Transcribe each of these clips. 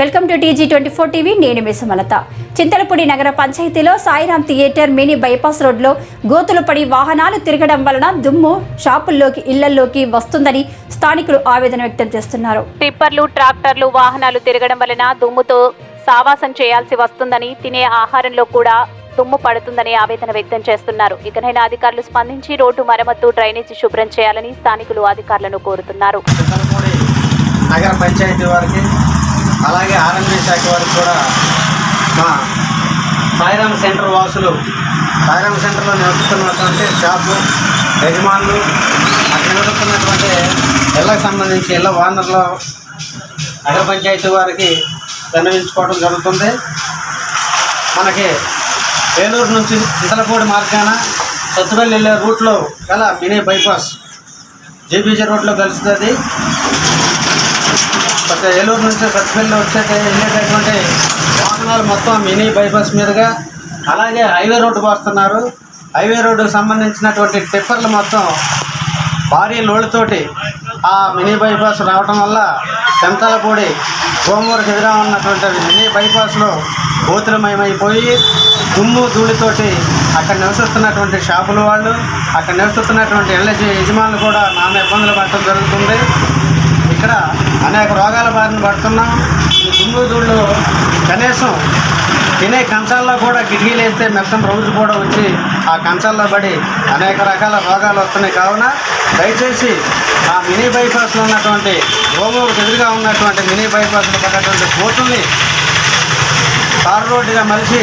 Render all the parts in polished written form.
Welcome to TG24 TV. నేను మీ సుమలత. చింతలపూడి నగర పంచాయతీలో సాయిరాం థియేటర్ మినీ బైపాస్ రోడ్లో గోతులు పడి వాహనాలు తిరగడం వలన దుమ్ము షాపుల్లోకి ఇళ్లల్లోకి వస్తుందని స్థానికులు ఆవేదన వ్యక్తం చేస్తున్నారు. టిప్పర్లు ట్రాక్టర్లు వాహనాలు తిరగడం వలన దుమ్ముతో సావాసం చేయాల్సి వస్తుందని, తినే ఆహారంలో కూడా దుమ్ము పడుతుందని ఆవేదన వ్యక్తం చేస్తున్నారు. ఇకనైనా అధికారులు స్పందించి రోడ్డు మరమ్మతు, డ్రైనేజీ శుభ్రం చేయాలని స్థానికులు అధికారులను కోరుతున్నారు. నగర పంచాయతీ వారికి అలాగే ఆర్ఎండ్బి శాఖ వారికి కూడా మా సాయిరాం సెంటర్ వాసులు, సాయిరాం సెంటర్లో నివసిస్తున్నటువంటి షాపు యజమానులు, అక్కడ నివసిస్తున్నటువంటి ఇళ్లకు సంబంధించి ఇళ్ల ఓనర్లు నగర పంచాయతీ వారికి విన్నవించుకోవడం జరుగుతుంది. మనకి ఏలూరు నుంచి చింతలపూడి మార్గాన సత్తుపల్లి వెళ్ళే రూట్లో గల మినీ బైపాస్ JBG రోడ్లో కలుస్తుంది. ఏలూరు నుంచి సత్తుపల్లి వెళ్ళేటటువంటి వాహనాలు మొత్తం మినీ బైపాస్ మీదుగా అలాగే హైవే రోడ్డుకు వస్తున్నారు. హైవే రోడ్డుకు సంబంధించినటువంటి టిప్పర్లు మొత్తం భారీ లోడ్తోటి ఆ మినీ బైపాస్ రావడం వల్ల చింతలపూడి గోమూరుకు ఎదురా ఉన్నటువంటి మినీ బైపాస్లో గోతులమయమైపోయి దుమ్ము ధూళితోటి అక్కడ నివసిస్తున్నటువంటి షాపుల వాళ్ళు, అక్కడ నివసిస్తున్నటువంటి ఎల్ఐజీ యజమానులు కూడా నానా ఇబ్బందులు పడటం జరుగుతుంది. ఇక్కడ అనేక రోగాల బారిన పడుతున్నాం. ఈ దుమ్ము ధూళ్ళు కనీసం తినే కంచాల్లో కూడా కిటికీలు వేస్తే మొత్తం రోజు కూడా వచ్చి ఆ కంచాల్లో పడి అనేక రకాల రోగాలు వస్తున్నాయి. కావున దయచేసి ఆ మినీ బైపాస్లో ఉన్నటువంటి గోమూరుకు ఎదురుగా ఉన్నటువంటి మినీ బైపాస్లో పడ్డటువంటి కోతుల్ని తార్ రోడ్డుగా మలిచి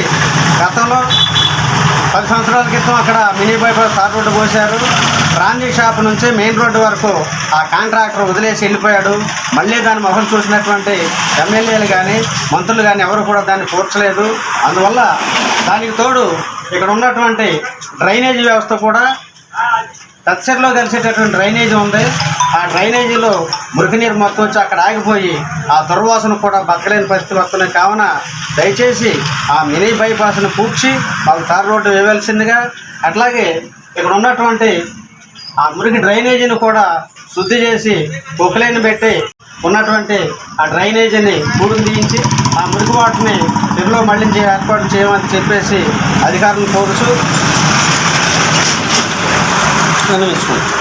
గతంలో 10 సంవత్సరాల క్రితం అక్కడ మినీ బైపాస్ తార్ రోడ్డు పోశారు. బ్రాందీ షాప్ నుంచి మెయిన్ రోడ్డు వరకు ఆ కాంట్రాక్టర్ వదిలేసి వెళ్ళిపోయాడు. మళ్ళీ దాన్ని మొహం చూసినటువంటి ఎమ్మెల్యేలు కానీ మంత్రులు కానీ ఎవరు కూడా దాన్ని పూడ్చలేదు. అందువల్ల దానికి తోడు ఇక్కడ ఉన్నటువంటి డ్రైనేజీ వ్యవస్థ కూడా టచ్చర్లో కలిసేటటువంటి డ్రైనేజీ ఉంది. ఆ డ్రైనేజీలో మురికి నీరు మొత్తం వచ్చి అక్కడ ఆగిపోయి ఆ దుర్వాసన కూడా బతకలేని పరిస్థితులు వస్తున్నాయి. కావున దయచేసి ఆ మినీ బైపాస్ను పూడ్చి వాళ్ళు తార్ రోడ్డు వేయవలసిందిగా, అట్లాగే ఇక్కడ ఉన్నటువంటి ఆ మురికి డ్రైనేజీని కూడా శుద్ధి చేసి పొక్కులైన పెట్టి ఉన్నటువంటి ఆ డ్రైనేజీని పూడుకు తీయించి ఆ మురికి వాటిని చెరువులో మళ్లించి ఏర్పాటు చేయమని చెప్పేసి అధికారులను కోరుచు విన్నవించుకుంటాం.